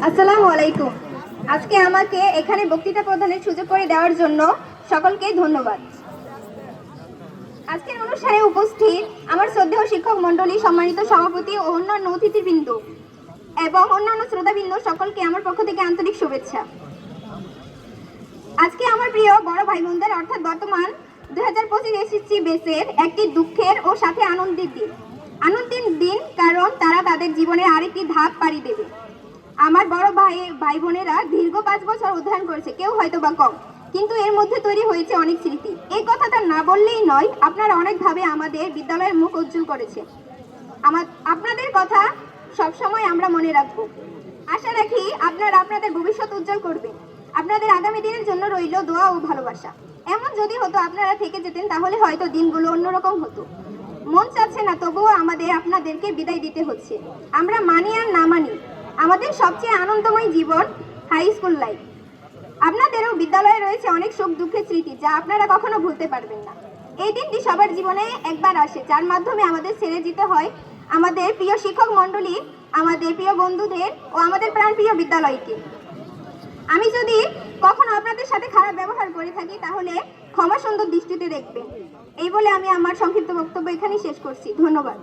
আসসালামু আলাইকুম। আজকে আমাকে এখানে বক্তৃতা প্রদানের সুযোগ করে দেওয়ার জন্য সকলকে ধন্যবাদ। আজকের অনুষ্ঠানে উপস্থিত আমার শ্রদ্ধেয় শিক্ষক মণ্ডলী, সম্মানিত সভাপতি ও অন্যান্য অতিথিবৃন্দ এবং অন্যান্য শ্রোতাবৃন্দ, সকলকে আমার পক্ষ থেকে আন্তরিক শুভেচ্ছা। আজকে আমার প্রিয় বড় ভাই বোনদের অর্থাৎ বর্তমান 2025 এসএসসি বেসের একটি দুঃখের ও সাথে আনন্দের দিন, কারণ তারা তাদের জীবনের আরেকটি ধাপ পাড়ি দেবে। আমার বড় ভাই বোনেরা দীর্ঘ 5 বছর অধ্যয়ন করেছে, কেউ হয়তো বা কম, কিন্তু এর মধ্যে তৈরি হয়েছে অনেক স্মৃতি। এই কথাটা না বললেই নয়, আপনারা অনেকভাবে আমাদের বিদ্যালয়ের মুখ উজ্জ্বল করেছে। আপনাদের কথা সবসময় আমরা মনে রাখবো। আশা রাখি আপনারা আপনাদের ভবিষ্যৎ উজ্জ্বল করবেন। আপনাদের আগামী দিনের জন্য রইল দোয়া ও ভালোবাসা। এমন যদি হতো আপনারা থেকে যেতেন, তাহলে হয়তো দিনগুলো অন্যরকম হতো। মন চাচ্ছে না, তবুও আমাদের আপনাদেরকে বিদায় দিতে হচ্ছে। আমরা মানি আর না মানি, আমাদের সবচেয়ে আনন্দময় জীবন হাই স্কুল লাইফ। আপনাদেরও বিদ্যালয়ে রয়েছে অনেক সুখ দুঃখের স্মৃতি, যা আপনারা কখনো ভুলতে পারবেন না। এই দিনটি সবার জীবনে একবার আসে, যার মাধ্যমে আমাদের ছেড়ে যেতে হয় আমাদের প্রিয় শিক্ষক মণ্ডলী, আমাদের প্রিয় বন্ধুদের ও আমাদের প্রাণপ্রিয় বিদ্যালয়কে। আমি যদি কখনো আপনাদের সাথে খারাপ ব্যবহার করে থাকি, তাহলে ক্ষমা সুন্দর দৃষ্টিতে দেখবেন। এই বলে আমি আমার সংক্ষিপ্ত বক্তব্য এখানেই শেষ করছি। ধন্যবাদ।